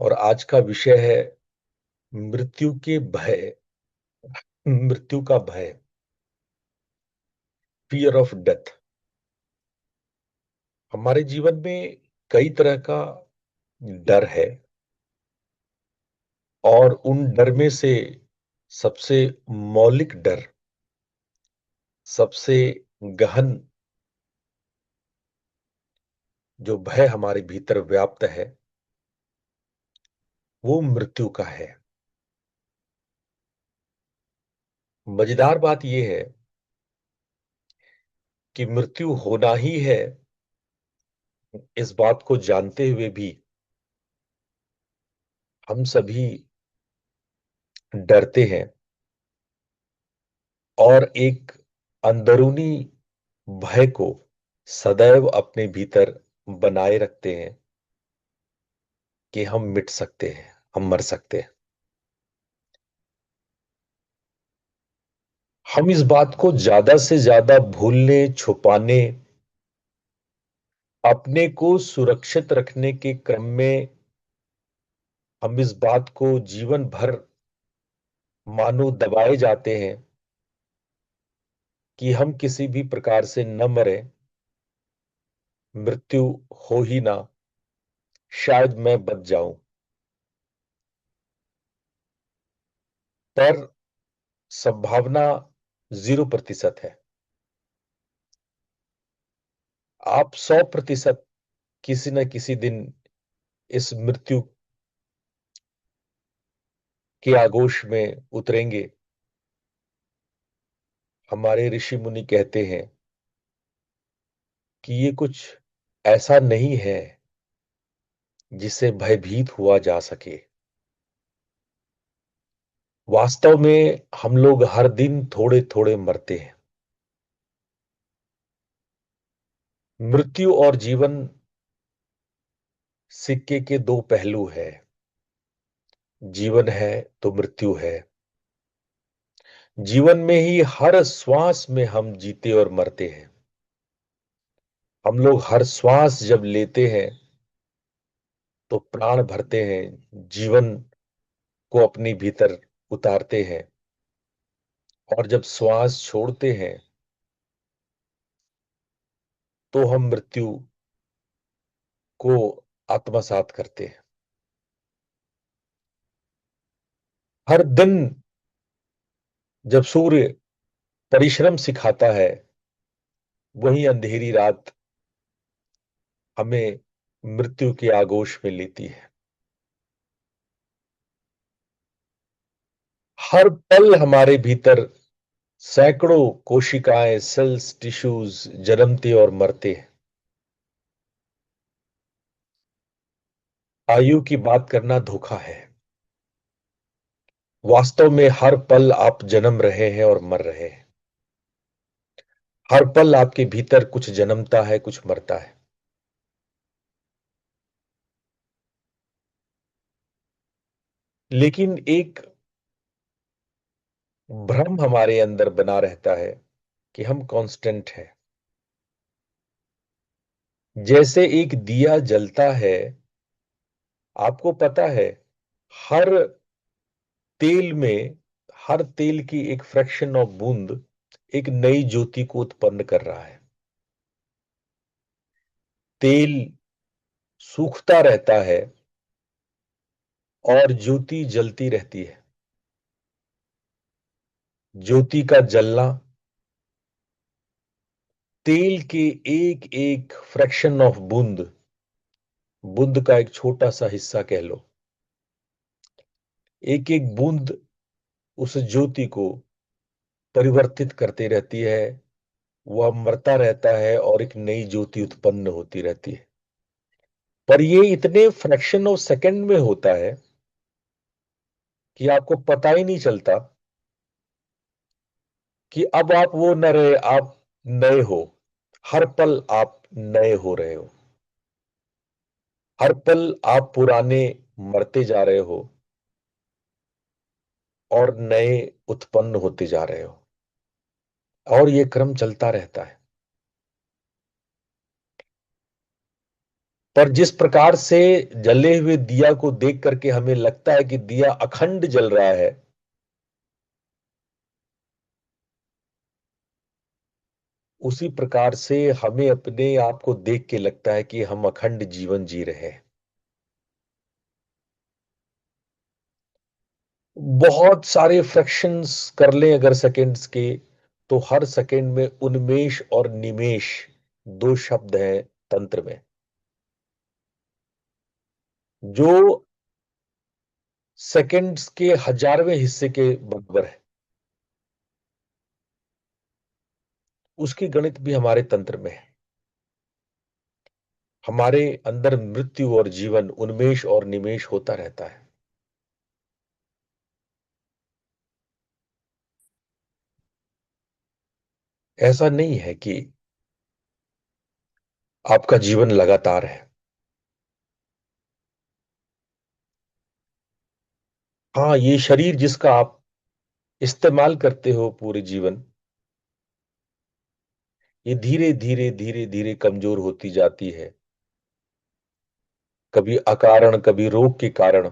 और आज का विषय है मृत्यु के भय। मृत्यु का भय, फियर ऑफ डेथ। हमारे जीवन में कई तरह का डर है और उन डर में से सबसे मौलिक डर, सबसे गहन जो भय हमारे भीतर व्याप्त है, वो मृत्यु का है। मजेदार बात यह है कि मृत्यु होना ही है, इस बात को जानते हुए भी हम सभी डरते हैं और एक अंदरूनी भय को सदैव अपने भीतर बनाए रखते हैं कि हम मिट सकते हैं, हम मर सकते हैं। हम इस बात को ज्यादा से ज्यादा भूलने, छुपाने, अपने को सुरक्षित रखने के क्रम में हम इस बात को जीवन भर मानो दबाए जाते हैं कि हम किसी भी प्रकार से न मरे, मृत्यु हो ही ना, शायद मैं बच जाऊं। पर संभावना 0% है। आप 100% किसी न किसी दिन इस मृत्यु के आगोश में उतरेंगे। हमारे ऋषि मुनि कहते हैं कि ये कुछ ऐसा नहीं है जिससे भयभीत हुआ जा सके। वास्तव में हम लोग हर दिन थोड़े थोड़े मरते हैं। मृत्यु और जीवन सिक्के के दो पहलू है। जीवन है तो मृत्यु है। जीवन में ही हर श्वास में हम जीते और मरते हैं। हम लोग हर श्वास जब लेते हैं तो प्राण भरते हैं, जीवन को अपने भीतर उतारते हैं, और जब श्वास छोड़ते हैं तो हम मृत्यु को आत्मसात करते हैं। हर दिन जब सूर्य परिश्रम सिखाता है, वही अंधेरी रात हमें मृत्यु के आगोश में लेती है। हर पल हमारे भीतर सैकड़ों कोशिकाएं, सेल्स, टिश्यूज जन्मते और मरते हैं। आयु की बात करना धोखा है। वास्तव में हर पल आप जन्म रहे हैं और मर रहे हैं। हर पल आपके भीतर कुछ जन्मता है, कुछ मरता है। लेकिन एक भ्रम हमारे अंदर बना रहता है कि हम कांस्टेंट हैं। जैसे एक दिया जलता है, आपको पता है, हर तेल में, हर तेल की एक फ्रैक्शन ऑफ बूंद एक नई ज्योति को उत्पन्न कर रहा है। तेल सूखता रहता है और ज्योति जलती रहती है। ज्योति का जलना तेल के एक एक फ्रैक्शन ऑफ बूंद, बूंद का एक छोटा सा हिस्सा कह लो, एक एक बूंद उस ज्योति को परिवर्तित करती रहती है। वह मरता रहता है और एक नई ज्योति उत्पन्न होती रहती है। पर ये इतने फ्रैक्शन ऑफ सेकंड में होता है कि आपको पता ही नहीं चलता कि अब आप वो न रहे, आप नए हो। हर पल आप नए हो रहे हो। हर पल आप पुराने मरते जा रहे हो और नए उत्पन्न होते जा रहे हो, और ये क्रम चलता रहता है। पर जिस प्रकार से जले हुए दिया को देख करके हमें लगता है कि दिया अखंड जल रहा है, उसी प्रकार से हमें अपने आप को देख के लगता है कि हम अखंड जीवन जी रहे हैं। बहुत सारे फ्रैक्शंस कर लें अगर सेकंड्स के, तो हर सेकंड में उन्मेष और निमेष दो शब्द हैं तंत्र में, जो सेकंड्स के हजारवें हिस्से के बराबर है। उसकी गणित भी हमारे तंत्र में है। हमारे अंदर मृत्यु और जीवन, उन्मेष और निमेष होता रहता है। ऐसा नहीं है कि आपका जीवन लगातार है। हाँ, ये शरीर जिसका आप इस्तेमाल करते हो पूरे जीवन, ये धीरे धीरे धीरे धीरे कमजोर होती जाती है। कभी अकारण, कभी रोग के कारण,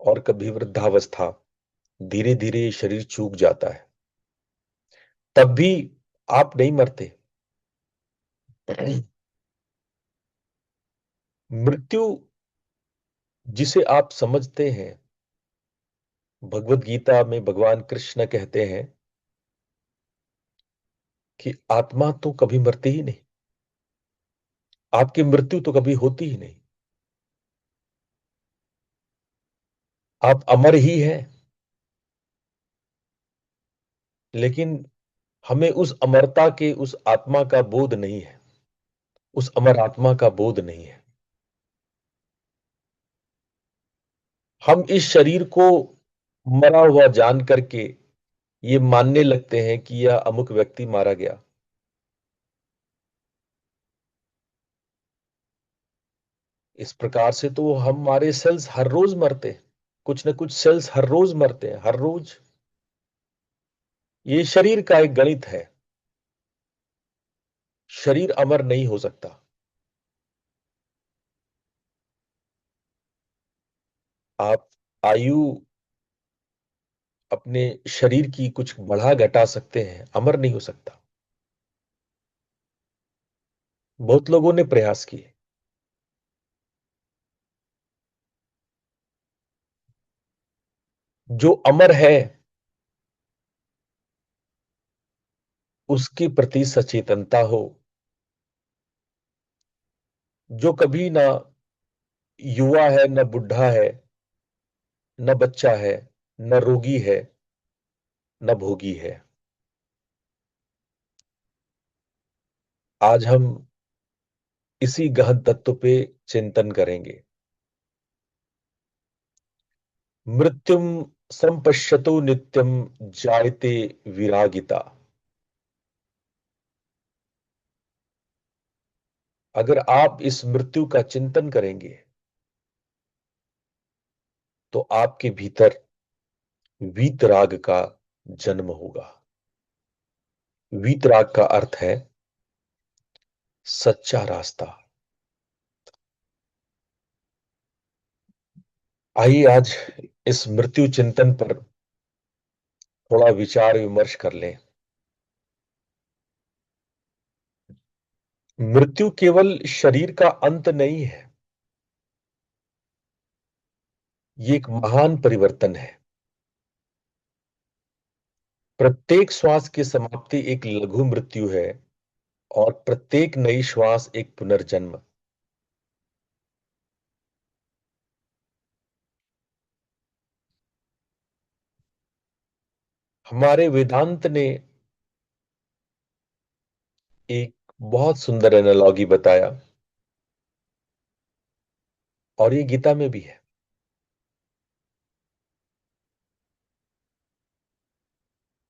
और कभी वृद्धावस्था। धीरे धीरे ये शरीर चूक जाता है। तब भी आप नहीं मरते। मृत्यु जिसे आप समझते हैं, भगवत गीता में भगवान कृष्ण कहते हैं कि आत्मा तो कभी मरती ही नहीं। आपकी मृत्यु तो कभी होती ही नहीं। आप अमर ही हैं। लेकिन हमें उस अमरता के, उस आत्मा का बोध नहीं है। उस अमर आत्मा का बोध नहीं है। हम इस शरीर को मरा हुआ जान करके ये मानने लगते हैं कि यह अमुक व्यक्ति मारा गया। इस प्रकार से तो हमारे सेल्स हर रोज मरते हैं। कुछ न कुछ सेल्स हर रोज मरते हैं, हर रोज। ये शरीर का एक गणित है। शरीर अमर नहीं हो सकता। आप आयु अपने शरीर की कुछ बढ़ा घटा सकते हैं, अमर नहीं हो सकता। बहुत लोगों ने प्रयास किए। जो अमर है उसके प्रति सचेतनता हो। जो कभी ना युवा है, न बुढ़ा है, न बच्चा है, न रोगी है, न भोगी है। आज हम इसी गहन तत्व पे चिंतन करेंगे। मृत्युम संपश्यतो नित्यम जायते विरागिता। अगर आप इस मृत्यु का चिंतन करेंगे तो आपके भीतर वीतराग का जन्म होगा। वीतराग का अर्थ है सच्चा रास्ता। आइए आज इस मृत्यु चिंतन पर थोड़ा विचार विमर्श कर लें। मृत्यु केवल शरीर का अंत नहीं है। ये एक महान परिवर्तन है। प्रत्येक श्वास की समाप्ति एक लघु मृत्यु है, और प्रत्येक नई श्वास एक पुनर्जन्म। हमारे वेदांत ने एक बहुत सुंदर एनालॉजी बताया, और ये गीता में भी है।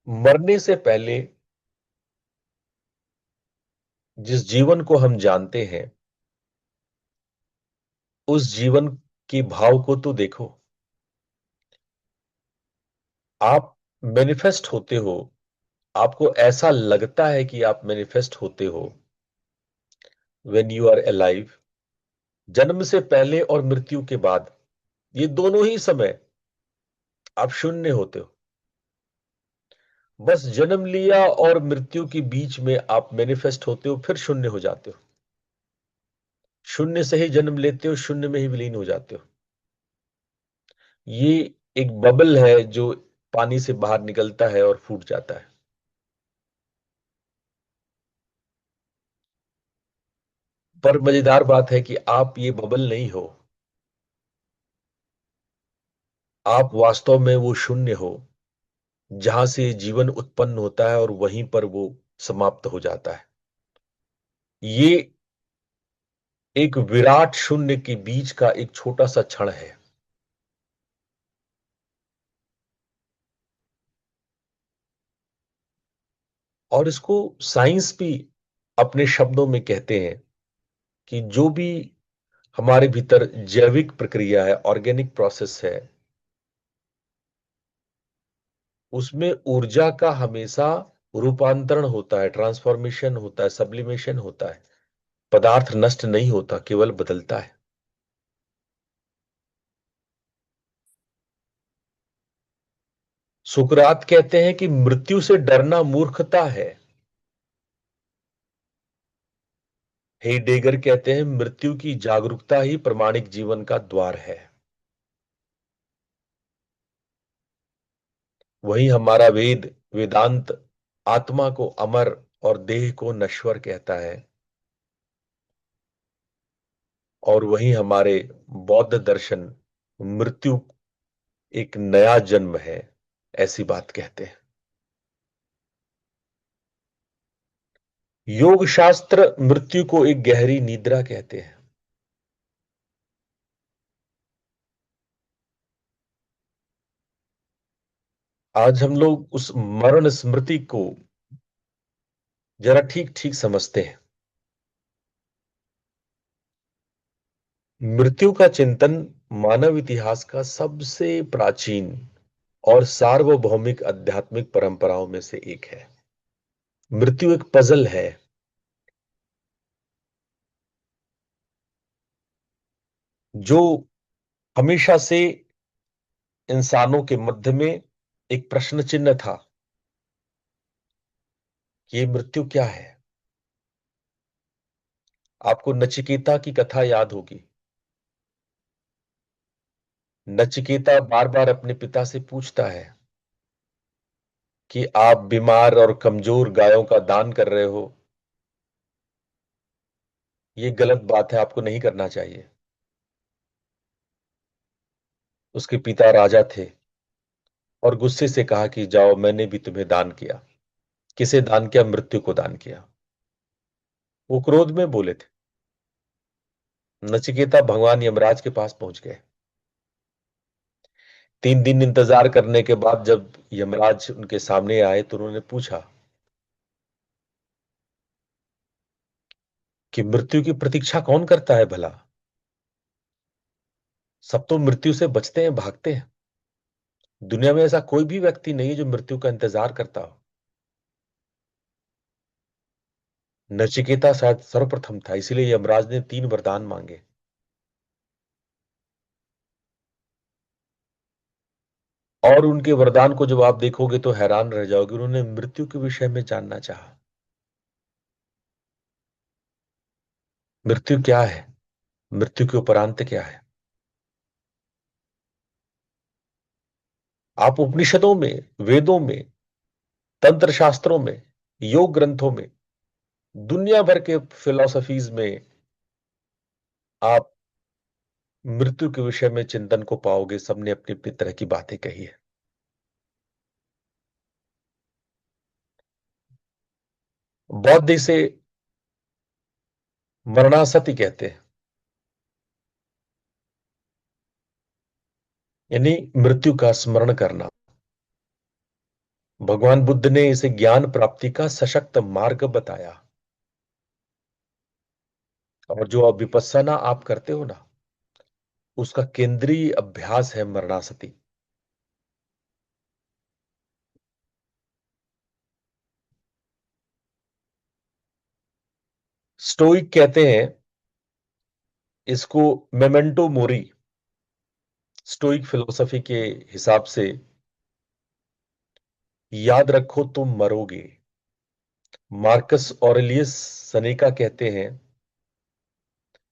मरने से पहले जिस जीवन को हम जानते हैं, उस जीवन के भाव को तो देखो। आप मैनिफेस्ट होते हो। आपको ऐसा लगता है कि आप मैनिफेस्ट होते हो व्हेन यू आर अलाइव, जन्म से पहले और मृत्यु के बाद, ये दोनों ही समय आप शून्य होते हो। बस जन्म लिया और मृत्यु के बीच में आप मैनिफेस्ट होते हो, फिर शून्य हो जाते हो। शून्य से ही जन्म लेते हो, शून्य में ही विलीन हो जाते हो। ये एक बबल है जो पानी से बाहर निकलता है और फूट जाता है। पर मजेदार बात है कि आप ये बबल नहीं हो। आप वास्तव में वो शून्य हो जहां से जीवन उत्पन्न होता है और वहीं पर वो समाप्त हो जाता है। ये एक विराट शून्य के बीच का एक छोटा सा क्षण है। और इसको साइंस भी अपने शब्दों में कहते हैं कि जो भी हमारे भीतर जैविक प्रक्रिया है, ऑर्गेनिक प्रोसेस है, उसमें ऊर्जा का हमेशा रूपांतरण होता है, ट्रांसफॉर्मेशन होता है, सब्लिमेशन होता है। पदार्थ नष्ट नहीं होता, केवल बदलता है। सुकरात कहते हैं कि मृत्यु से डरना मूर्खता है। हेडेगर कहते हैं मृत्यु की जागरूकता ही प्रामाणिक जीवन का द्वार है। वही हमारा वेदांत आत्मा को अमर और देह को नश्वर कहता है। और वही हमारे बौद्ध दर्शन मृत्यु एक नया जन्म है, ऐसी बात कहते हैं। योग शास्त्र मृत्यु को एक गहरी निद्रा कहते हैं। आज हम लोग उस मरण स्मृति को जरा ठीक ठीक समझते हैं। मृत्यु का चिंतन मानव इतिहास का सबसे प्राचीन और सार्वभौमिक आध्यात्मिक परंपराओं में से एक है। मृत्यु एक पजल है जो हमेशा से इंसानों के मध्य में एक प्रश्न चिन्ह था कि ये मृत्यु क्या है। आपको नचिकेता की कथा याद होगी। नचिकेता बार बार अपने पिता से पूछता है कि आप बीमार और कमजोर गायों का दान कर रहे हो, ये गलत बात है, आपको नहीं करना चाहिए। उसके पिता राजा थे और गुस्से से कहा कि जाओ, मैंने भी तुम्हें दान किया। किसे दान किया? मृत्यु को दान किया। वो क्रोध में बोले थे। नचिकेता भगवान यमराज के पास पहुंच गए। 3 दिन इंतजार करने के बाद जब यमराज उनके सामने आए तो उन्होंने पूछा कि मृत्यु की प्रतीक्षा कौन करता है भला? सब तो मृत्यु से बचते हैं, भागते हैं। दुनिया में ऐसा कोई भी व्यक्ति नहीं है जो मृत्यु का इंतजार करता हो। नचिकेता शायद सर्वप्रथम था, इसीलिए यमराज ने 3 वरदान मांगे। और उनके वरदान को जब आप देखोगे तो हैरान रह जाओगे। उन्होंने मृत्यु के विषय में जानना चाहा। मृत्यु क्या है? मृत्यु के उपरांत क्या है? आप उपनिषदों में, वेदों में, तंत्र शास्त्रों में, योग ग्रंथों में, दुनिया भर के फिलोसफीज में आप मृत्यु के विषय में चिंतन को पाओगे। सबने अपनी अपनी तरह की बातें कही है। बौद्ध इसे मरणासति कहते हैं, यानी मृत्यु का स्मरण करना। भगवान बुद्ध ने इसे ज्ञान प्राप्ति का सशक्त मार्ग बताया। और जो अब विपस्सना आप करते हो ना, उसका केंद्रीय अभ्यास है मरणासति। स्टोइक कहते हैं इसको मेमेंटो मोरी, स्टोइक फिलोसफी के हिसाब से, याद रखो तुम मरोगे। मार्कस ऑरेलियस सनेका कहते हैं,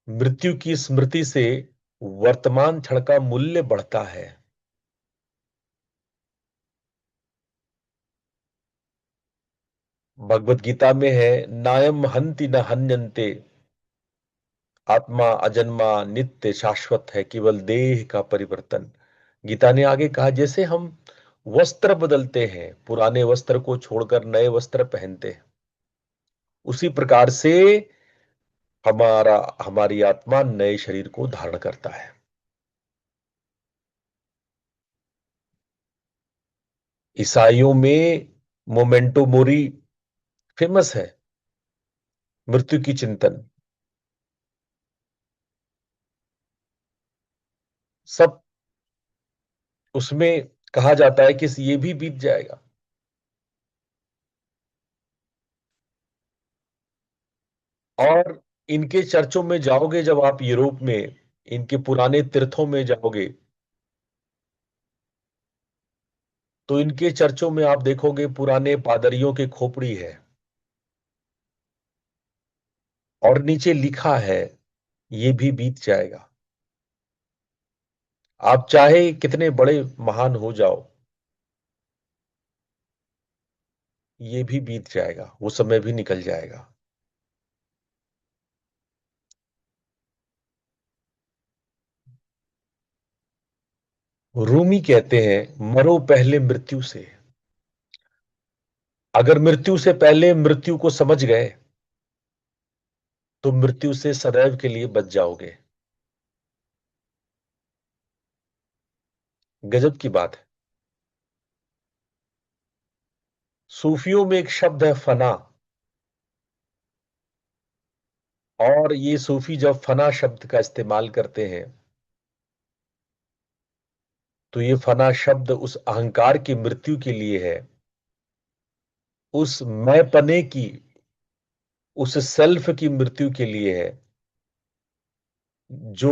मृत्यु की स्मृति से वर्तमान क्षण का मूल्य बढ़ता है। भगवत गीता में है, नायम हंति न हन्यन्ते, आत्मा अजन्मा नित्य शाश्वत है, केवल देह का परिवर्तन। गीता ने आगे कहा, जैसे हम वस्त्र बदलते हैं, पुराने वस्त्र को छोड़कर नए वस्त्र पहनते हैं, उसी प्रकार से हमारी आत्मा नए शरीर को धारण करता है। ईसाइयों में मोमेंटो मोरी फेमस है, मृत्यु की चिंतन। सब उसमें कहा जाता है कि ये भी बीत जाएगा। और इनके चर्चों में जाओगे, जब आप यूरोप में इनके पुराने तीर्थों में जाओगे, तो इनके चर्चों में आप देखोगे पुराने पादरियों की खोपड़ी है, और नीचे लिखा है, ये भी बीत जाएगा। आप चाहे कितने बड़े महान हो जाओ, ये भी बीत जाएगा, वो समय भी निकल जाएगा। रूमी कहते हैं, मरो पहले मृत्यु से। अगर मृत्यु से पहले मृत्यु को समझ गए, तो मृत्यु से सदैव के लिए बच जाओगे। गजब की बात है। सूफियों में एक शब्द है, फना। और ये सूफी जब फना शब्द का इस्तेमाल करते हैं, तो ये फना शब्द उस अहंकार की मृत्यु के लिए है, उस मैंपने की, उस सेल्फ की मृत्यु के लिए है, जो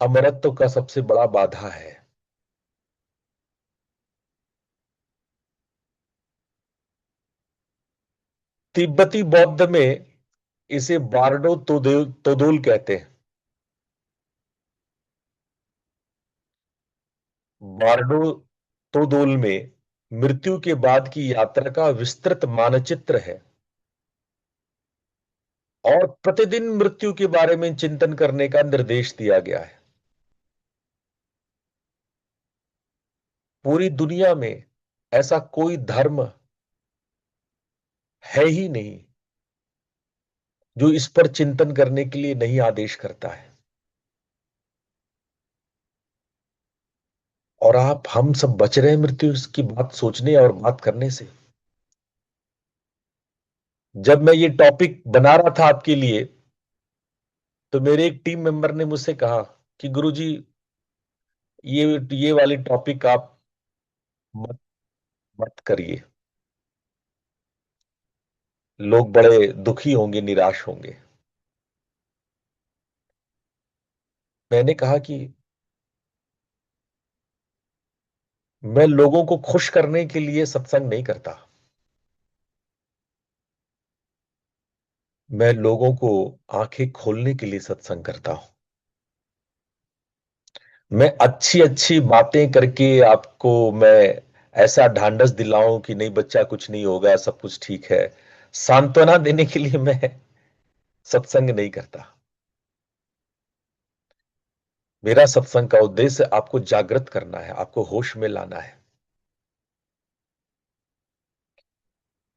अमरत्व का सबसे बड़ा बाधा है। तिब्बती बौद्ध में इसे बारडो तोदोल कहते हैं। बारडो तोदोल में मृत्यु के बाद की यात्रा का विस्तृत मानचित्र है, और प्रतिदिन मृत्यु के बारे में चिंतन करने का निर्देश दिया गया है। पूरी दुनिया में ऐसा कोई धर्म है ही नहीं जो इस पर चिंतन करने के लिए नहीं आदेश करता है। और हम सब बच रहे हैं मृत्यु की बात सोचने और बात करने से। जब मैं ये टॉपिक बना रहा था आपके लिए, तो मेरे एक टीम मेंबर ने मुझसे कहा कि गुरुजी, ये वाली टॉपिक आप मत मत करिए, लोग बड़े दुखी होंगे, निराश होंगे। मैंने कहा कि मैं लोगों को खुश करने के लिए सत्संग नहीं करता, मैं लोगों को आंखें खोलने के लिए सत्संग करता हूं। मैं अच्छी अच्छी बातें करके आपको मैं ऐसा ढांढस दिलाऊं कि नहीं बच्चा, कुछ नहीं होगा, सब कुछ ठीक है, सांत्वना देने के लिए मैं सत्संग नहीं करता। मेरा सत्संग का उद्देश्य आपको जागृत करना है, आपको होश में लाना है,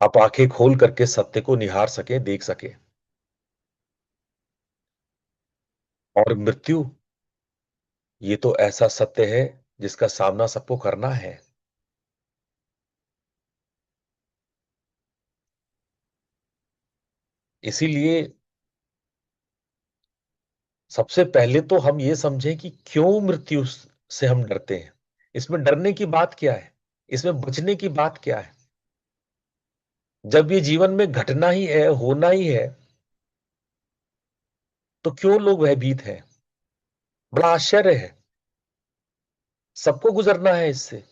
आप आंखें खोल करके सत्य को निहार सके, देख सके। और मृत्यु, ये तो ऐसा सत्य है जिसका सामना सबको करना है। इसीलिए सबसे पहले तो हम ये समझें कि क्यों मृत्यु से हम डरते हैं। इसमें डरने की बात क्या है, इसमें बचने की बात क्या है? जब ये जीवन में घटना ही है, होना ही है, तो क्यों लोग भयभीत हैं? बड़ा आश्चर्य है। सबको गुजरना है इससे।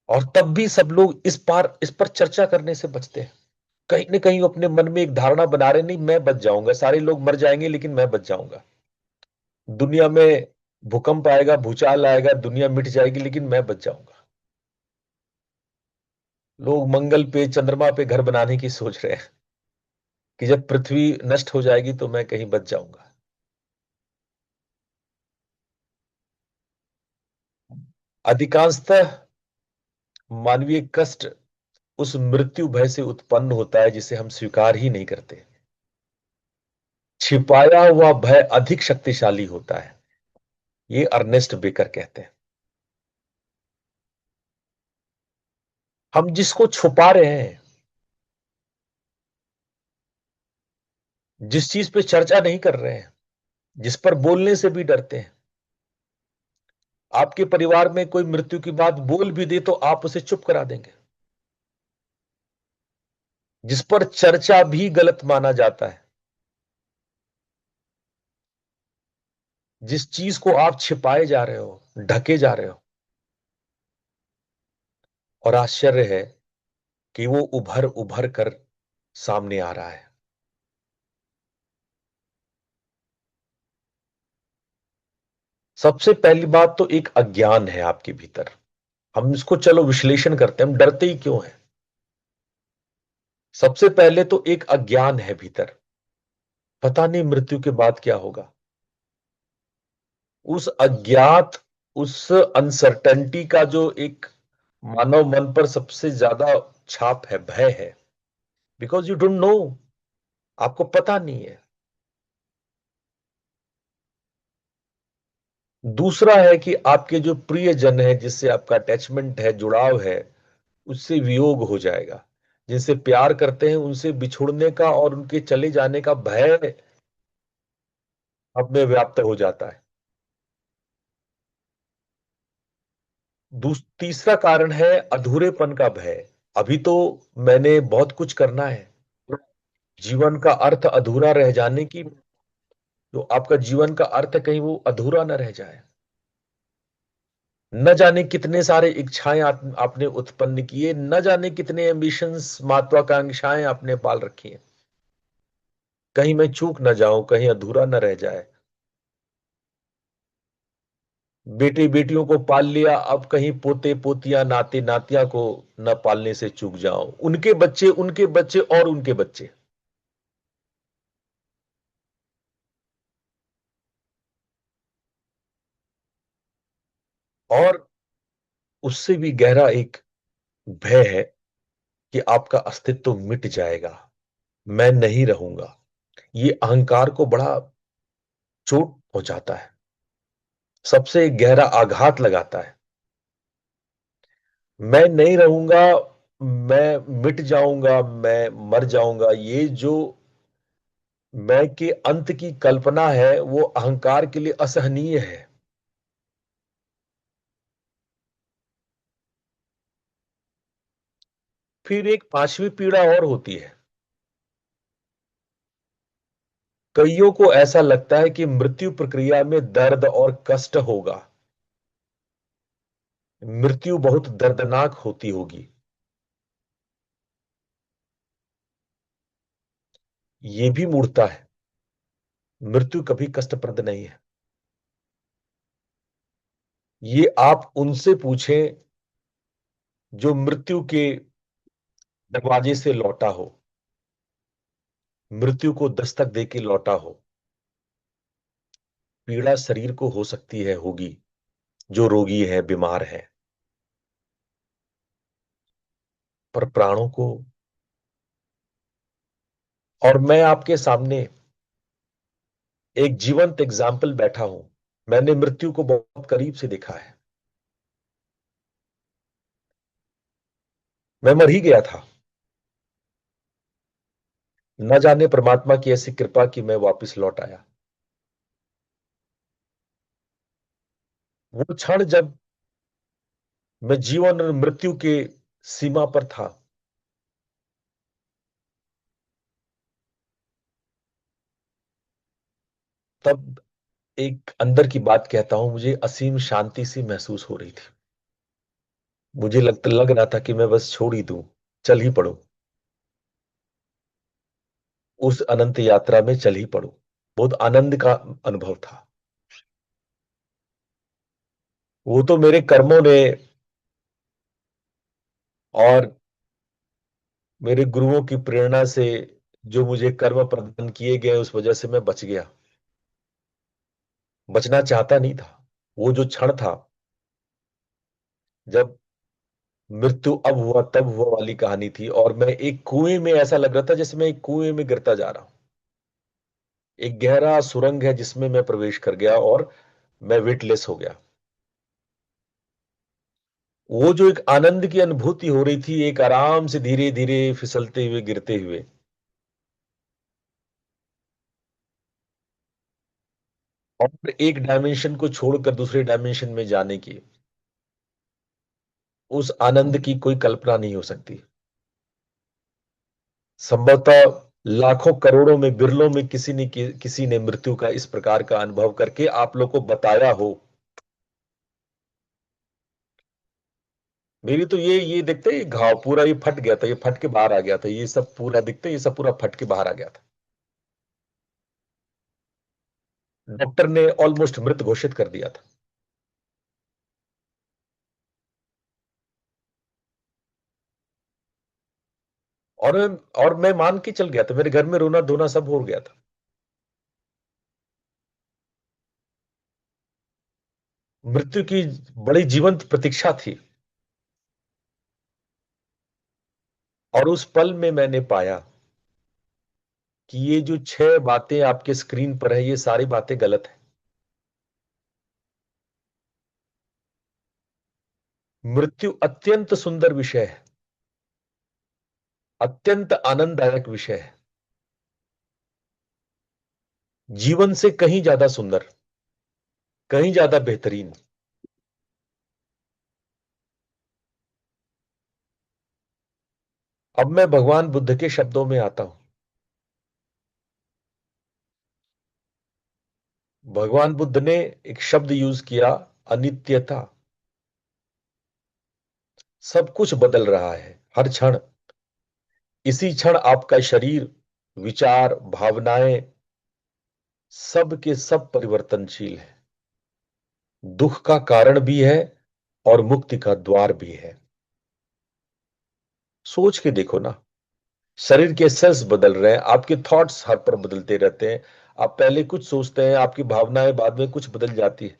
और तब भी सब लोग इस पर चर्चा करने से बचते हैं। कहीं ना कहीं वो अपने मन में एक धारणा बना रहे, नहीं मैं बच जाऊंगा, सारे लोग मर जाएंगे लेकिन मैं बच जाऊंगा। दुनिया में भूकंप आएगा, भूचाल आएगा, दुनिया मिट जाएगी लेकिन मैं बच जाऊंगा। लोग मंगल पे, चंद्रमा पे घर बनाने की सोच रहे हैं कि जब पृथ्वी नष्ट हो जाएगी तो मैं कहीं बच जाऊंगा। अधिकांशतः मानवीय कष्ट उस मृत्यु भय से उत्पन्न होता है जिसे हम स्वीकार ही नहीं करते। छिपाया हुआ भय अधिक शक्तिशाली होता है, ये अर्नेस्ट बेकर कहते हैं। हम जिसको छुपा रहे हैं, जिस चीज पे चर्चा नहीं कर रहे हैं, जिस पर बोलने से भी डरते हैं। आपके परिवार में कोई मृत्यु की बात बोल भी दे तो आप उसे चुप करा देंगे। जिस पर चर्चा भी गलत माना जाता है, जिस चीज को आप छिपाए जा रहे हो, ढके जा रहे हो, और आश्चर्य है कि वो उभर उभर कर सामने आ रहा है। सबसे पहली बात तो एक अज्ञान है आपके भीतर। हम इसको चलो विश्लेषण करते हैं, हम डरते ही क्यों हैं। सबसे पहले तो एक अज्ञान है भीतर। पता नहीं मृत्यु के बाद क्या होगा। उस अज्ञात, उस अनसर्टेनिटी का जो एक मानव मन पर सबसे ज्यादा छाप है, भय है। बिकॉज यू डोंट नो, आपको पता नहीं है। दूसरा है कि आपके जो प्रियजन है, जिससे आपका अटैचमेंट है, जुड़ाव है, उससे वियोग हो जाएगा। जिनसे प्यार करते हैं उनसे बिछुड़ने का और उनके चले जाने का भय अब में व्याप्त हो जाता है। तीसरा कारण है अधूरेपन का भय। अभी तो मैंने बहुत कुछ करना है, जीवन का अर्थ अधूरा रह जाने की, जो आपका जीवन का अर्थ है कहीं वो अधूरा न रह जाए। न जाने कितने सारे इच्छाएं आपने उत्पन्न किए, न जाने कितने एम्बिशंस, महत्वाकांक्षाएं आपने पाल रखी हैं। कहीं मैं चूक न जाऊं, कहीं अधूरा न रह जाए। बेटे बेटियों को पाल लिया, अब कहीं पोते पोतियां, नाते नातिया को न पालने से चूक जाऊं। उनके बच्चे, उनके बच्चे और उनके बच्चे। और उससे भी गहरा एक भय है कि आपका अस्तित्व मिट जाएगा, मैं नहीं रहूंगा। ये अहंकार को बड़ा चोट पहुंचाता है, सबसे गहरा आघात लगाता है। मैं नहीं रहूंगा, मैं मिट जाऊंगा, मैं मर जाऊंगा, ये जो मैं के अंत की कल्पना है वो अहंकार के लिए असहनीय है। फिर एक पांचवी पीड़ा और होती है। कईयों को ऐसा लगता है कि मृत्यु प्रक्रिया में दर्द और कष्ट होगा, मृत्यु बहुत दर्दनाक होती होगी। ये भी मूर्खता है। मृत्यु कभी कष्टप्रद नहीं है। ये आप उनसे पूछें जो मृत्यु के दरवाजे से लौटा हो, मृत्यु को दस्तक देके लौटा हो। पीड़ा शरीर को हो सकती है, होगी, जो रोगी है, बीमार है, पर प्राणों को। और मैं आपके सामने एक जीवंत एग्जाम्पल बैठा हूं। मैंने मृत्यु को बहुत करीब से देखा है। मैं मर ही गया था। न जाने परमात्मा की ऐसी कृपा कि मैं वापस लौट आया। वो क्षण जब मैं जीवन और मृत्यु के सीमा पर था, तब एक अंदर की बात कहता हूं, मुझे असीम शांति सी महसूस हो रही थी। मुझे लग रहा था कि मैं बस छोड़ ही दूं, चल ही पड़ूं, उस अनंत यात्रा में चल ही पड़ूं। बहुत आनंद का अनुभव था। वो तो मेरे कर्मों ने और मेरे गुरुओं की प्रेरणा से, जो मुझे कर्म प्रदान किए गए, उस वजह से मैं बच गया। बचना चाहता नहीं था। वो जो क्षण था जब मृत्यु अब हुआ तब हुआ वाली कहानी थी, और मैं एक कुएं में, ऐसा लग रहा था जैसे मैं एक कुएं में गिरता जा रहा हूं। एक गहरा सुरंग है जिसमें मैं प्रवेश कर गया और मैं वेटलेस हो गया। वो जो एक आनंद की अनुभूति हो रही थी, एक आराम से धीरे धीरे फिसलते हुए, गिरते हुए, और एक डायमेंशन को छोड़कर दूसरे डायमेंशन में जाने की, उस आनंद की कोई कल्पना नहीं हो सकती। संभवतः लाखों करोड़ों में, बिरलों में किसी ने मृत्यु का इस प्रकार का अनुभव करके आप लोग को बताया हो। मेरी तो ये देखते ही घाव पूरा ये फट गया था, ये फट के बाहर आ गया था, ये सब पूरा दिखते, ये सब पूरा फट के बाहर आ गया था। डॉक्टर ने ऑलमोस्ट मृत घोषित कर दिया था। और और मैं मान के चल गया था, मेरे घर में रोना धोना सब हो गया था। मृत्यु की बड़ी जीवंत प्रतीक्षा थी। और उस पल में मैंने पाया कि ये जो 6 बातें आपके स्क्रीन पर है, ये सारी बातें गलत है। मृत्यु अत्यंत सुंदर विषय है, अत्यंत आनंददायक विषय है, जीवन से कहीं ज्यादा सुंदर, कहीं ज्यादा बेहतरीन। अब मैं भगवान बुद्ध के शब्दों में आता हूं। भगवान बुद्ध ने एक शब्द यूज किया, अनित्यता। सब कुछ बदल रहा है हर क्षण। इसी क्षण आपका शरीर, विचार, भावनाएं, सब के सब परिवर्तनशील है। दुख का कारण भी है और मुक्ति का द्वार भी है। सोच के देखो ना, शरीर के सेल्स बदल रहे हैं, आपके थॉट्स हर पर बदलते रहते हैं। आप पहले कुछ सोचते हैं, आपकी भावनाएं बाद में कुछ बदल जाती है।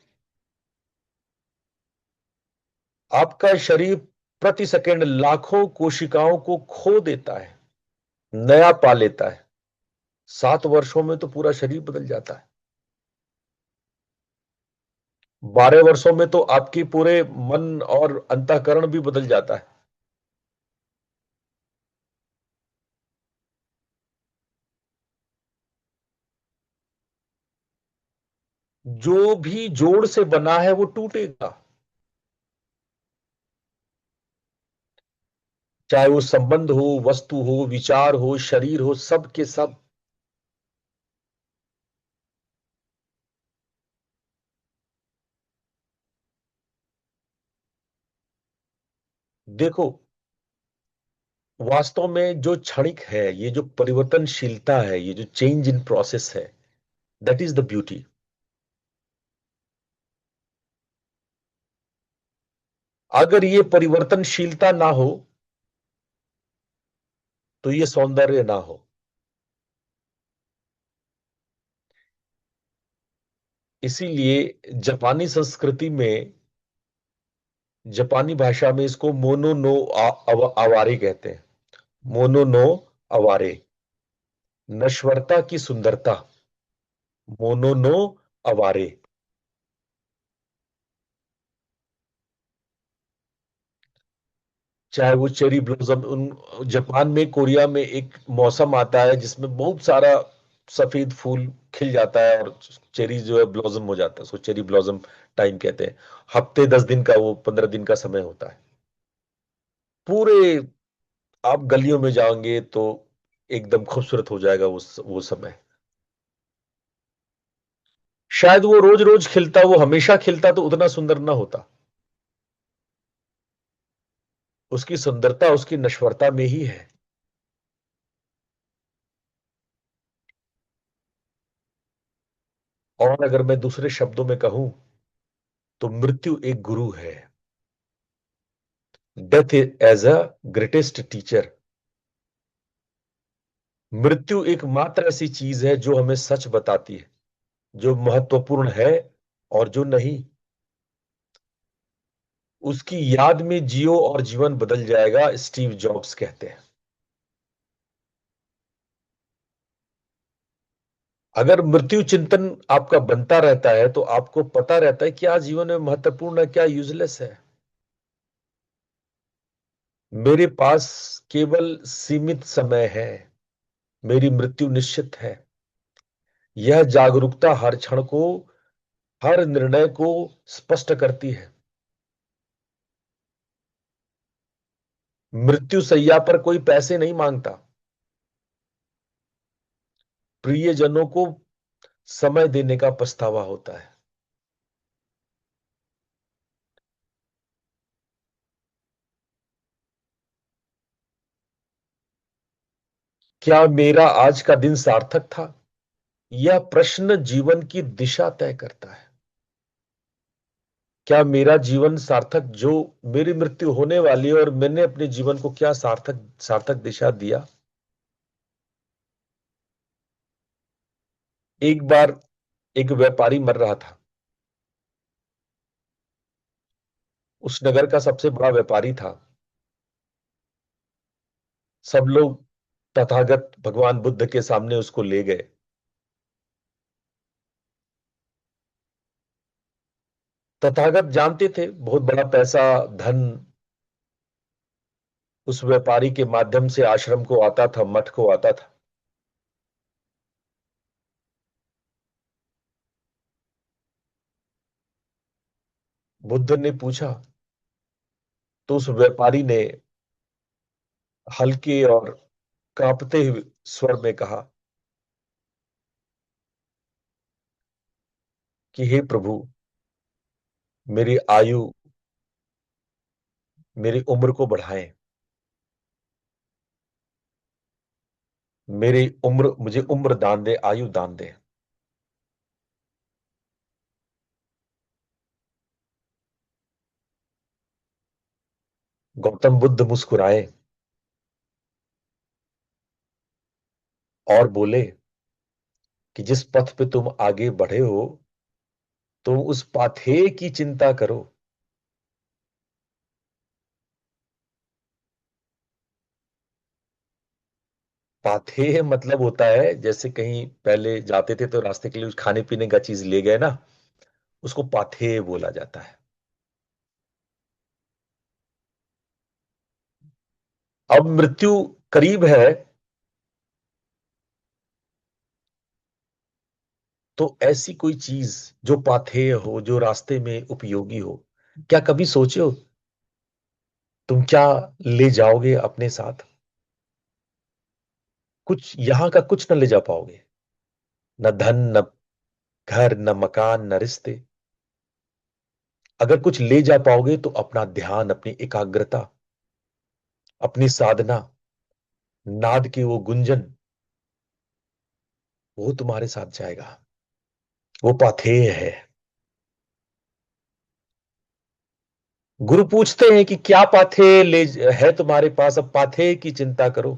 आपका शरीर प्रति सेकंड लाखों कोशिकाओं को खो देता है, नया पा लेता है। 7 वर्षों में तो पूरा शरीर बदल जाता है। 12 वर्षों में तो आपकी पूरे मन और अंतःकरण भी बदल जाता है। जो भी जोड़ से बना है वो टूटेगा। चाहे वो संबंध हो, वस्तु हो, विचार हो, शरीर हो, सब के सब। देखो, वास्तव में जो क्षणिक है, ये जो परिवर्तनशीलता है, ये जो चेंज इन प्रोसेस है, दैट इज द ब्यूटी। अगर ये परिवर्तनशीलता ना हो तो ये सौंदर्य ना हो। इसीलिए जापानी संस्कृति में, जापानी भाषा में इसको मोनो नो अवारे कहते हैं। मोनो नो अवारे, नश्वरता की सुंदरता। मोनो नो अवारे। चाहे वो चेरी ब्लॉसम, उन जापान में, कोरिया में एक मौसम आता है जिसमें बहुत सारा सफेद फूल खिल जाता है और चेरी जो है ब्लॉसम हो जाता है, उसको चेरी ब्लॉसम टाइम कहते हैं। हफ्ते 10 दिन का, वो 15 दिन का समय होता है। पूरे, आप गलियों में जाओगे तो एकदम खूबसूरत हो जाएगा वो समय। शायद वो रोज रोज खिलता, वो हमेशा खिलता तो उतना सुंदर ना होता। उसकी सुंदरता उसकी नश्वरता में ही है। और अगर मैं दूसरे शब्दों में कहूं तो मृत्यु एक गुरु है। Death as a greatest teacher. मृत्यु एकमात्र ऐसी चीज है जो हमें सच बताती है, जो महत्वपूर्ण है और जो नहीं। उसकी याद में जियो और जीवन बदल जाएगा, स्टीव जॉब्स कहते हैं। अगर मृत्यु चिंतन आपका बनता रहता है तो आपको पता रहता है क्या जीवन में महत्वपूर्ण है, क्या यूजलेस है। मेरे पास केवल सीमित समय है, मेरी मृत्यु निश्चित है। यह जागरूकता हर क्षण को, हर निर्णय को स्पष्ट करती है। मृत्यु सैया पर कोई पैसे नहीं मांगता, प्रियजनों को समय देने का पछतावा होता है। क्या मेरा आज का दिन सार्थक था? यह प्रश्न जीवन की दिशा तय करता है। क्या मेरा जीवन सार्थक, जो मेरी मृत्यु होने वाली है और मैंने अपने जीवन को क्या सार्थक सार्थक दिशा दिया? एक बार एक व्यापारी मर रहा था। उस नगर का सबसे बड़ा व्यापारी था। सब लोग तथागत भगवान बुद्ध के सामने उसको ले गए। तथागत जानते थे बहुत बड़ा पैसा, धन उस व्यापारी के माध्यम से आश्रम को आता था, मठ को आता था। बुद्ध ने पूछा तो उस व्यापारी ने हल्के और कांपते हुए स्वर में कहा कि हे प्रभु, मेरी आयु, मेरी उम्र को बढ़ाएं। मेरी उम्र, मुझे उम्र दान दे, आयु दान दे। गौतम बुद्ध मुस्कुराए और बोले कि जिस पथ पे तुम आगे बढ़े हो, तुम उस पाथेय की चिंता करो। पाथेय मतलब होता है, जैसे कहीं पहले जाते थे तो रास्ते के लिए कुछ खाने पीने का चीज ले गए ना, उसको पाथेय बोला जाता है। अब मृत्यु करीब है, तो ऐसी कोई चीज जो पाथेय हो, जो रास्ते में उपयोगी हो, क्या कभी सोचे हो तुम क्या ले जाओगे अपने साथ? कुछ यहां का कुछ न ले जा पाओगे, न धन, न घर, न मकान, न रिश्ते। अगर कुछ ले जा पाओगे तो अपना ध्यान, अपनी एकाग्रता, अपनी साधना, नाद की वो गुंजन, वो तुम्हारे साथ जाएगा। वो पाथेय है। गुरु पूछते हैं कि क्या पाथेय ले है तुम्हारे पास, अब पाथेय की चिंता करो।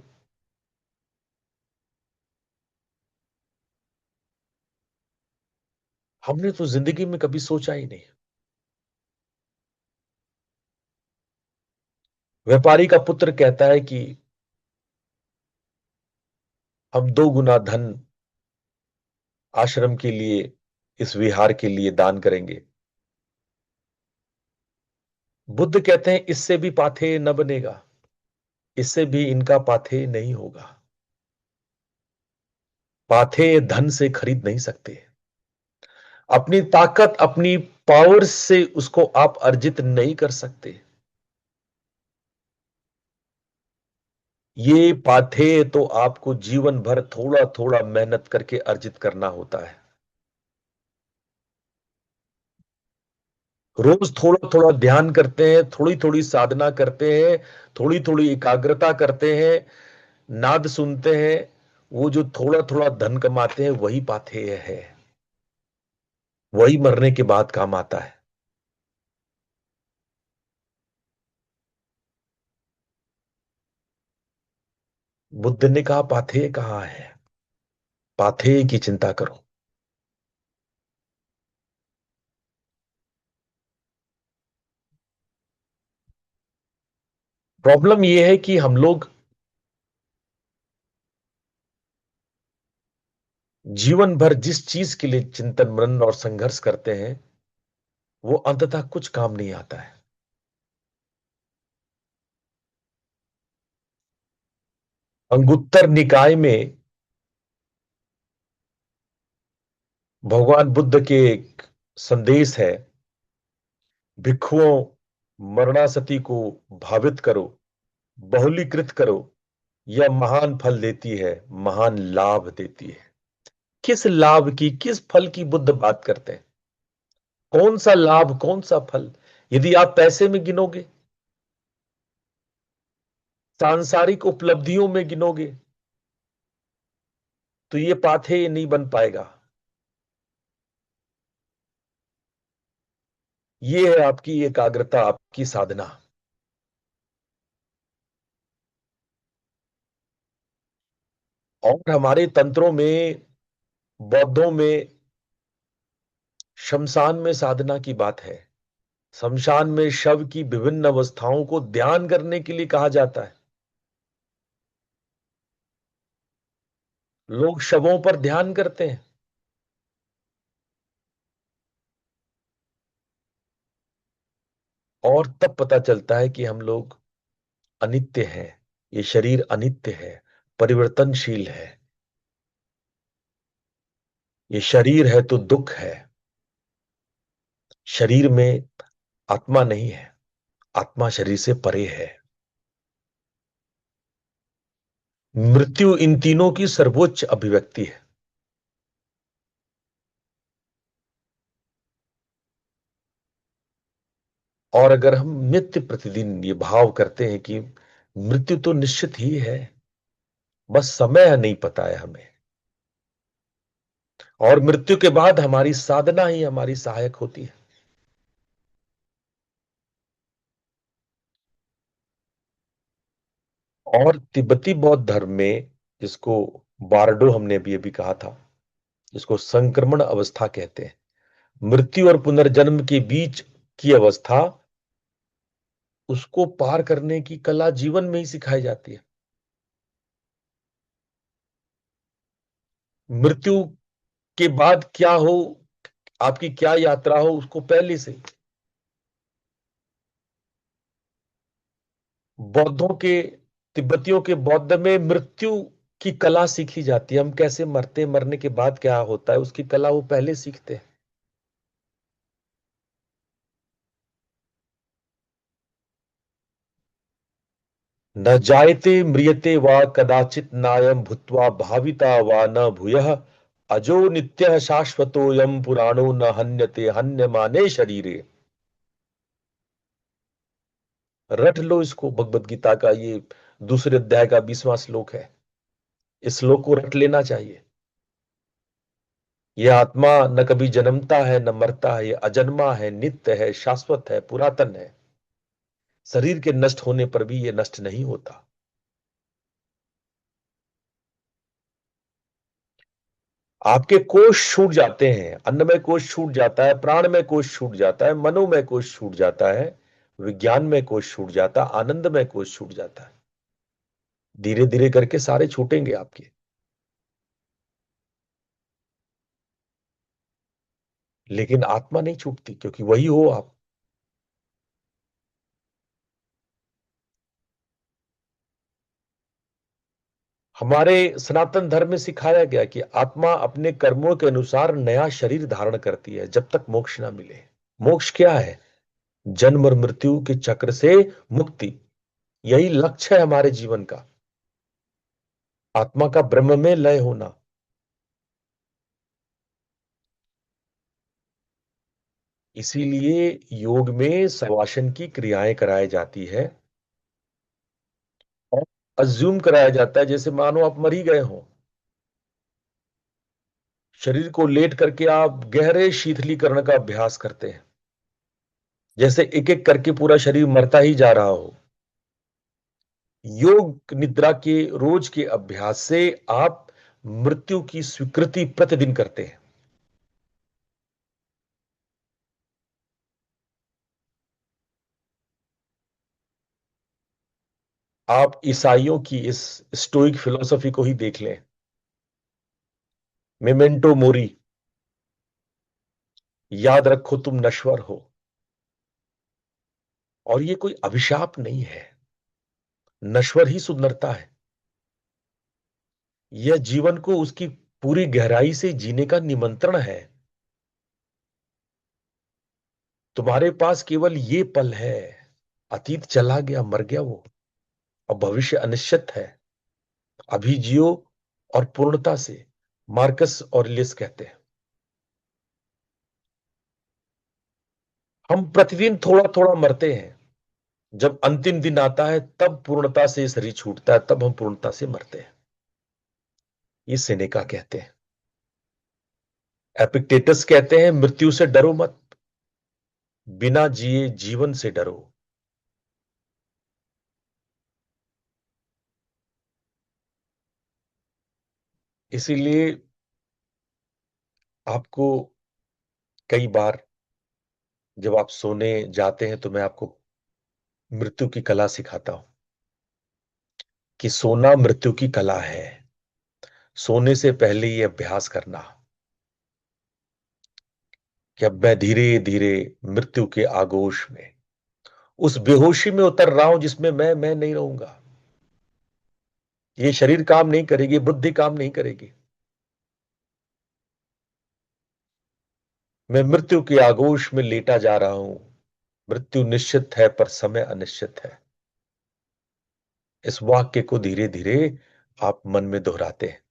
हमने तो जिंदगी में कभी सोचा ही नहीं। व्यापारी का पुत्र कहता है कि हम 2 गुना धन आश्रम के लिए, इस विहार के लिए दान करेंगे। बुद्ध कहते हैं इससे भी पाथेय न बनेगा, इससे भी इनका पाथेय नहीं होगा। पाथेय धन से खरीद नहीं सकते। अपनी ताकत, अपनी पावर से उसको आप अर्जित नहीं कर सकते। ये पाथेय तो आपको जीवन भर थोड़ा थोड़ा मेहनत करके अर्जित करना होता है। रोज थोड़ा थोड़ा ध्यान करते हैं, थोड़ी थोड़ी साधना करते हैं, थोड़ी थोड़ी एकाग्रता करते हैं, नाद सुनते हैं, वो जो थोड़ा थोड़ा धन कमाते हैं वही पाथेय है, वही मरने के बाद काम आता है। बुद्ध ने कहा पाथेय कहाँ है, पाथेय की चिंता करो। प्रॉब्लम यह है कि हम लोग जीवन भर जिस चीज के लिए चिंतन मनन और संघर्ष करते हैं वो अंततः कुछ काम नहीं आता है। अंगुत्तर निकाय में भगवान बुद्ध के एक संदेश है, भिक्षुओं, मरणासति को भावित करो, बहुलीकृत करो, यह महान फल देती है, महान लाभ देती है। किस लाभ की, किस फल की बुद्ध बात करते हैं? कौन सा लाभ, कौन सा फल? यदि आप पैसे में गिनोगे, सांसारिक उपलब्धियों में गिनोगे, तो ये पाथेय नहीं बन पाएगा। ये है आपकी एकाग्रता, आपकी साधना। और हमारे तंत्रों में, बौद्धों में, शमशान में साधना की बात है। शमशान में शव की विभिन्न अवस्थाओं को ध्यान करने के लिए कहा जाता है। लोग शवों पर ध्यान करते हैं और तब पता चलता है कि हम लोग अनित्य हैं, ये शरीर अनित्य है, परिवर्तनशील है। ये शरीर है तो दुख है, शरीर में आत्मा नहीं है, आत्मा शरीर से परे है। मृत्यु इन तीनों की सर्वोच्च अभिव्यक्ति है। और अगर हम नित्य प्रतिदिन ये भाव करते हैं कि मृत्यु तो निश्चित ही है, बस समय नहीं पता है हमें, और मृत्यु के बाद हमारी साधना ही हमारी सहायक होती है। और तिब्बती बौद्ध धर्म में, जिसको बारडो हमने अभी अभी कहा था, जिसको संक्रमण अवस्था कहते हैं, मृत्यु और पुनर्जन्म के बीच की अवस्था, उसको पार करने की कला जीवन में ही सिखाई जाती है। मृत्यु के बाद क्या हो, आपकी क्या यात्रा हो, उसको पहले से बौद्धों के, तिब्बतियों के बौद्ध में मृत्यु की कला सीखी जाती है। हम कैसे मरते हैं, मरने के बाद क्या होता है, उसकी कला वो पहले सीखते हैं। न जायते म्रियते वा कदाचित नायम भूत्वा भाविता वा न भूयः, अजो नित्यः शाश्वतोयम पुराणो न हन्यते हन्यमाने शरीरे। रट लो इसको, भगवत गीता का ये दूसरे अध्याय का 20वां श्लोक है। इस श्लोक को रट लेना चाहिए। यह आत्मा न कभी जन्मता है न मरता है, यह अजन्मा है, नित्य है, शाश्वत है, पुरातन है। शरीर के नष्ट होने पर भी यह नष्ट नहीं होता। आपके कोष छूट जाते हैं, अन्नमय कोष छूट जाता है, प्राणमय कोष छूट जाता है, मनोमय कोष छूट जाता है, विज्ञान में कोष छूट जाता है, आनंदमय कोष छूट जाता है। धीरे धीरे करके सारे छूटेंगे आपके। लेकिन आत्मा नहीं छूटती, क्योंकि वही हो आप। हमारे सनातन धर्म में सिखाया गया कि आत्मा अपने कर्मों के अनुसार नया शरीर धारण करती है जब तक मोक्ष ना मिले। मोक्ष क्या है? जन्म और मृत्यु के चक्र से मुक्ति। यही लक्ष्य है हमारे जीवन का, आत्मा का ब्रह्म में लय होना। इसीलिए योग में शवासन की क्रियाएं कराई जाती है और अज्यूम कराया जाता है जैसे मानो आप मर ही गए हो। शरीर को लेट करके आप गहरे शीतलीकरण का अभ्यास करते हैं, जैसे एक एक करके पूरा शरीर मरता ही जा रहा हो। योग निद्रा के रोज के अभ्यास से आप मृत्यु की स्वीकृति प्रतिदिन करते हैं। आप ईसाइयों की इस स्टोइक फिलॉसफी को ही देख लें, मेमेंटो मोरी, याद रखो तुम नश्वर हो। और ये कोई अभिशाप नहीं है, नश्वर ही सुंदरता है। यह जीवन को उसकी पूरी गहराई से जीने का निमंत्रण है। तुम्हारे पास केवल ये पल है, अतीत चला गया, मर गया वो, अब भविष्य अनिश्चित है। अभी जियो और पूर्णता से, मार्कस ऑरेलियस कहते हैं। हम प्रतिदिन थोड़ा थोड़ा मरते हैं, जब अंतिम दिन आता है तब पूर्णता से शरीर छूटता है, तब हम पूर्णता से मरते हैं। ये सेनेका कहते हैं। एपिक्टेटस कहते हैं मृत्यु से डरो मत, बिना जिए जीवन से डरो। इसीलिए आपको कई बार जब आप सोने जाते हैं तो मैं आपको मृत्यु की कला सिखाता हूं कि सोना मृत्यु की कला है। सोने से पहले ये अभ्यास करना कि अब मैं धीरे धीरे मृत्यु के आगोश में, उस बेहोशी में उतर रहा हूं जिसमें मैं नहीं रहूंगा। ये शरीर काम नहीं करेगी, बुद्धि काम नहीं करेगी। मैं मृत्यु के आगोश में लेटा जा रहा हूं। मृत्यु निश्चित है पर समय अनिश्चित है। इस वाक्य को धीरे धीरे आप मन में दोहराते हैं,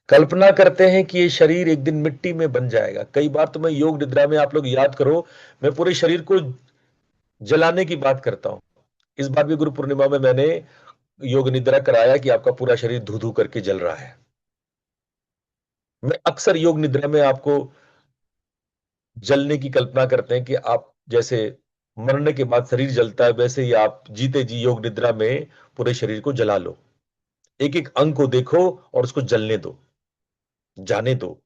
कल्पना करते हैं कि ये शरीर एक दिन मिट्टी में बन जाएगा। कई बार तो मैं योग निद्रा में, आप लोग याद करो, मैं पूरे शरीर को जलाने की बात करता हूं। इस बार भी गुरु पूर्णिमा में मैंने योग निद्रा कराया कि आपका पूरा शरीर धू धू करके जल रहा है। मैं अक्सर योग निद्रा में आपको जलने की कल्पना करते हैं कि आप जैसे मरने के बाद शरीर जलता है, वैसे ही आप जीते जी योग निद्रा में पूरे शरीर को जला लो। एक एक अंग को देखो और उसको जलने दो, जाने दो।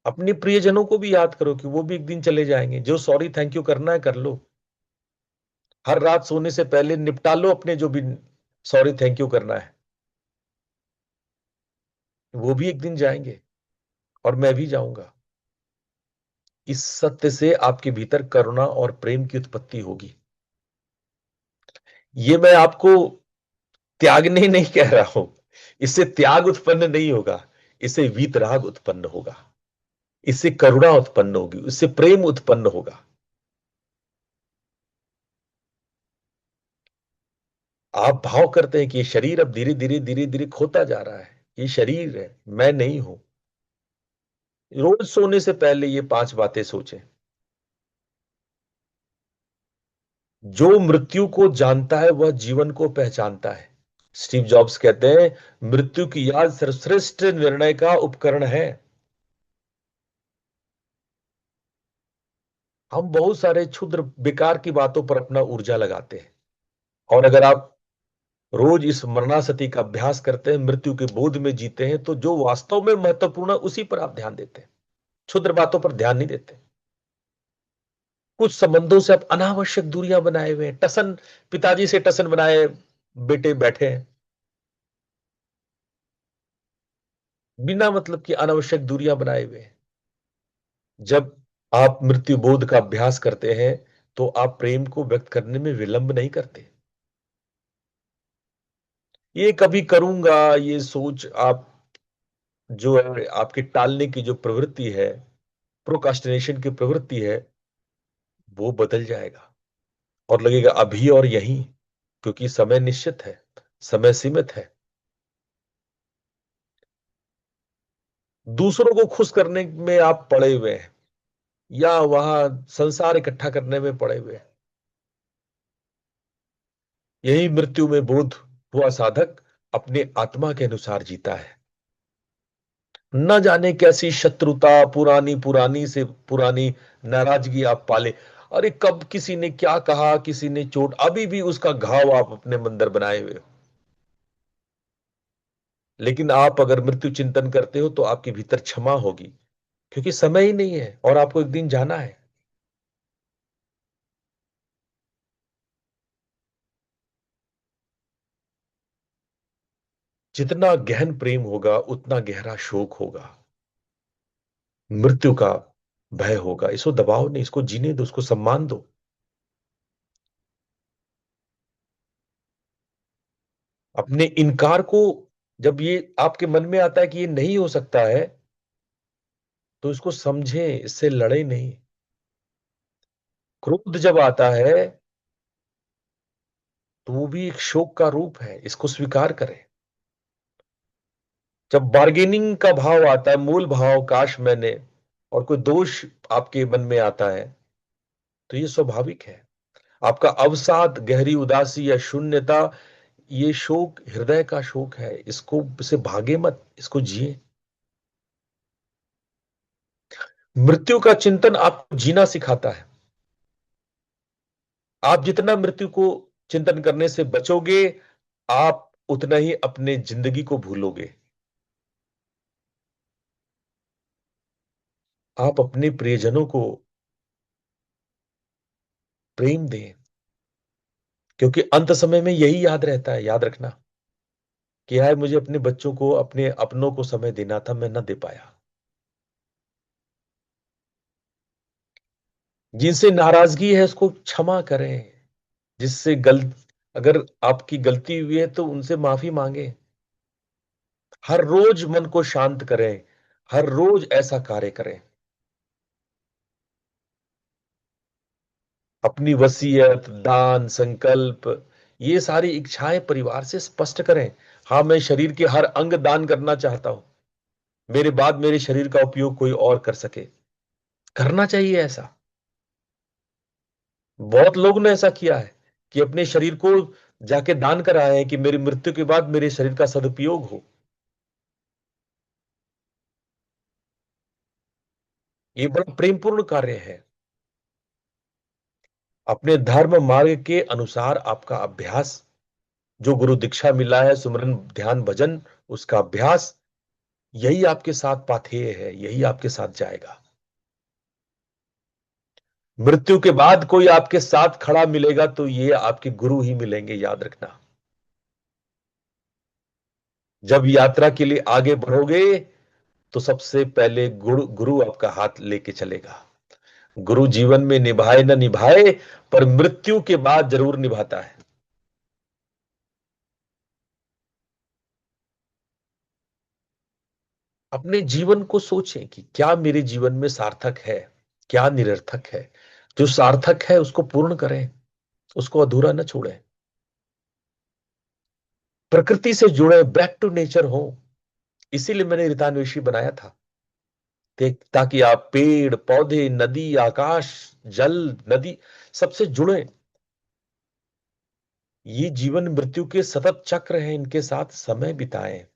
अपने प्रियजनों को भी याद करो कि वो भी एक दिन चले जाएंगे। जो सॉरी थैंक यू करना है कर लो। हर रात सोने से पहले निपटा लो अपने जो भी सॉरी थैंक यू करना है। वो भी एक दिन जाएंगे और मैं भी जाऊंगा। इस सत्य से आपके भीतर करुणा और प्रेम की उत्पत्ति होगी। ये मैं आपको त्यागने नहीं कह रहा हूं, इससे त्याग उत्पन्न नहीं होगा, इससे वीतराग उत्पन्न होगा, इससे करुणा उत्पन्न होगी, इससे प्रेम उत्पन्न होगा। आप भाव करते हैं कि ये शरीर अब धीरे धीरे धीरे धीरे खोता जा रहा है, ये शरीर है, मैं नहीं हूं। रोज सोने से पहले ये 5 बातें सोचें। जो मृत्यु को जानता है वह जीवन को पहचानता है। स्टीव जॉब्स कहते हैं मृत्यु की याद सर्वश्रेष्ठ निर्णय का उपकरण है। हम बहुत सारे क्षुद्र बेकार की बातों पर अपना ऊर्जा लगाते हैं, और अगर आप रोज इस मरणासति का अभ्यास करते हैं, मृत्यु के बोध में जीते हैं, तो जो वास्तव में महत्वपूर्ण है उसी पर आप ध्यान देते हैं, क्षुद्र बातों पर ध्यान नहीं देते। कुछ संबंधों से आप अनावश्यक दूरियां बनाए हुए हैं। टसन, पिताजी से टसन बनाए बेटे बैठे हैं, बिना मतलब की अनावश्यक दूरियां बनाए हुए हैं। जब आप मृत्यु बोध का अभ्यास करते हैं तो आप प्रेम को व्यक्त करने में विलंब नहीं करते। ये कभी करूंगा, ये सोच आप जो है, आपके टालने की जो प्रवृत्ति है, प्रोकास्टिनेशन की प्रवृत्ति है, वो बदल जाएगा और लगेगा अभी और यहीं, क्योंकि समय निश्चित है, समय सीमित है। दूसरों को खुश करने में आप पड़े हुए हैं, या वहां संसार इकट्ठा करने में पड़े हुए हैं। यही मृत्यु में बोध हुआ साधक अपने आत्मा के अनुसार जीता है। न जाने कैसी शत्रुता, पुरानी पुरानी से पुरानी नाराजगी आप पाले। अरे कब किसी ने क्या कहा, किसी ने चोट, अभी भी उसका घाव आप अपने अंदर बनाए हुए हो। लेकिन आप अगर मृत्यु चिंतन करते हो तो आपके भीतर क्षमा होगी, क्योंकि समय ही नहीं है और आपको एक दिन जाना है। जितना गहन प्रेम होगा उतना गहरा शोक होगा। मृत्यु का भय होगा, इसको दबाओ नहीं, इसको जीने दो, उसको सम्मान दो। अपने इनकार को, जब ये आपके मन में आता है कि ये नहीं हो सकता है, तो इसको समझे, इससे लड़े नहीं। क्रोध जब आता है तो वो भी एक शोक का रूप है, इसको स्वीकार करें। जब बार्गेनिंग का भाव आता है, मूल भाव काश मैंने, और कोई दोष आपके मन में आता है, तो ये स्वाभाविक है। आपका अवसाद, गहरी उदासी या शून्यता, ये शोक हृदय का शोक है। इसको, इसे भागे मत, इसको जिए। मृत्यु का चिंतन आपको जीना सिखाता है। आप जितना मृत्यु को चिंतन करने से बचोगे, आप उतना ही अपने जिंदगी को भूलोगे। आप अपने प्रियजनों को प्रेम दें, क्योंकि अंत समय में यही याद रहता है, याद रखना कि यार मुझे अपने बच्चों को, अपने अपनों को समय देना था, मैं ना दे पाया। जिनसे नाराजगी है उसको क्षमा करें। जिससे अगर आपकी गलती हुई है तो उनसे माफी मांगे। हर रोज मन को शांत करें, हर रोज ऐसा कार्य करें। अपनी वसीयत, दान, संकल्प, ये सारी इच्छाएं परिवार से स्पष्ट करें। हाँ, मैं शरीर के हर अंग दान करना चाहता हूं, मेरे बाद मेरे शरीर का उपयोग कोई और कर सके। करना चाहिए ऐसा। बहुत लोग ने ऐसा किया है कि अपने शरीर को जाके दान कराए हैं कि मेरी मृत्यु के बाद मेरे शरीर का सदुपयोग हो। ये बड़ा प्रेमपूर्ण कार्य है। अपने धर्म मार्ग के अनुसार आपका अभ्यास, जो गुरु दीक्षा मिला है, सुमरन ध्यान भजन, उसका अभ्यास, यही आपके साथ पाथेय है, यही आपके साथ जाएगा। मृत्यु के बाद कोई आपके साथ खड़ा मिलेगा तो ये आपके गुरु ही मिलेंगे, याद रखना। जब यात्रा के लिए आगे बढ़ोगे तो सबसे पहले गुरु गुरु आपका हाथ लेके चलेगा। गुरु जीवन में निभाए न निभाए, पर मृत्यु के बाद जरूर निभाता है। अपने जीवन को सोचें कि क्या मेरे जीवन में सार्थक है, क्या निरर्थक है। जो सार्थक है उसको पूर्ण करें, उसको अधूरा न छोड़ें। प्रकृति से जुड़े, बैक टू नेचर हो। इसीलिए मैंने रितान्वेषी बनाया था, ताकि आप पेड़ पौधे, नदी, आकाश, जल, नदी, सबसे जुड़े। ये जीवन मृत्यु के सतत चक्र हैं, इनके साथ समय बिताएं।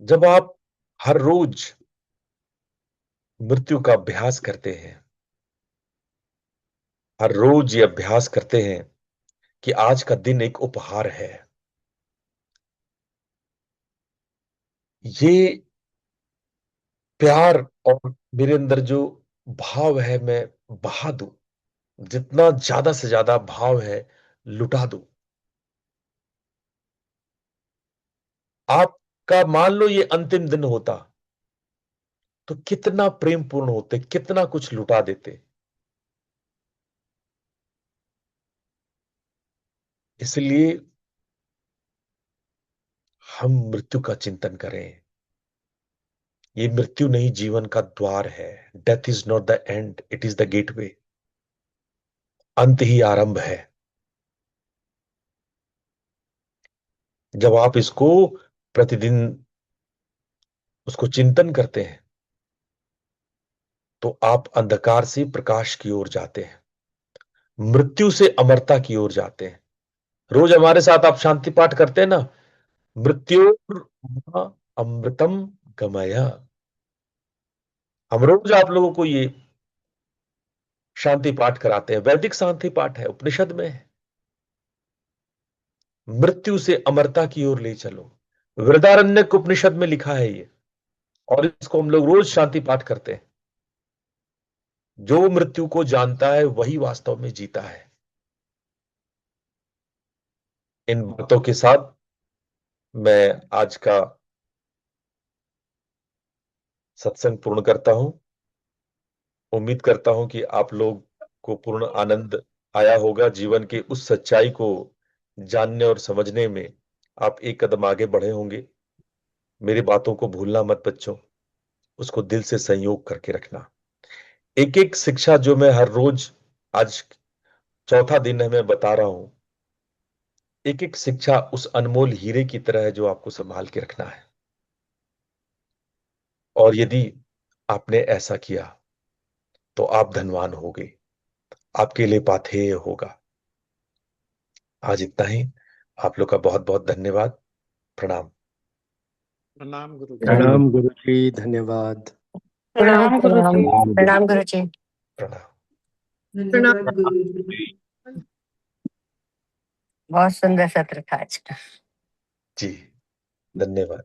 जब आप हर रोज मृत्यु का अभ्यास करते हैं, हर रोज ये अभ्यास करते हैं कि आज का दिन एक उपहार है, ये प्यार और मेरे अंदर जो भाव है, मैं बहा दूं। जितना ज्यादा से ज्यादा भाव है, लुटा दूं। आपका मान लो ये अंतिम दिन होता, तो कितना प्रेमपूर्ण होते, कितना कुछ लुटा देते। इसलिए हम मृत्यु का चिंतन करें। ये मृत्यु नहीं, जीवन का द्वार है। Death is not the end, it is the gateway. अंत ही आरंभ है। जब आप इसको प्रतिदिन उसको चिंतन करते हैं तो आप अंधकार से प्रकाश की ओर जाते हैं, मृत्यु से अमरता की ओर जाते हैं। रोज हमारे साथ आप शांति पाठ करते हैं ना, मृत्यु अमृतम गमया। हम रोज आप लोगों को ये शांति पाठ कराते हैं, वैदिक शांति पाठ है, उपनिषद में है। मृत्यु से अमरता की ओर ले चलो, वृदारण्यक उपनिषद में लिखा है ये, और इसको हम लोग रोज शांति पाठ करते हैं। जो मृत्यु को जानता है वही वास्तव में जीता है। इन बातों के साथ मैं आज का सत्संग पूर्ण करता हूं। उम्मीद करता हूं कि आप लोग को पूर्ण आनंद आया होगा। जीवन के उस सच्चाई को जानने और समझने में आप एक कदम आगे बढ़े होंगे। मेरी बातों को भूलना मत बच्चों, उसको दिल से संयोग करके रखना। एक एक शिक्षा जो मैं हर रोज, आज चौथा दिन है मैं बता रहा हूं, एक एक शिक्षा उस अनमोल हीरे की तरह है जो आपको संभाल के रखना है। और यदि आपने ऐसा किया तो आप धनवान होगे, आपके लिए पाथेय होगा। आज इतना ही। आप लोग का बहुत बहुत धन्यवाद। प्रणाम। प्रणाम गुरु जी। प्रणाम गुरु जी, धन्यवाद। प्रणाम गुरु जी। प्रणाम गुरु जी। प्रणाम। धन्यवाद गुरु जी। बहुत सुंदर सत्र था आज का। जी, धन्यवाद।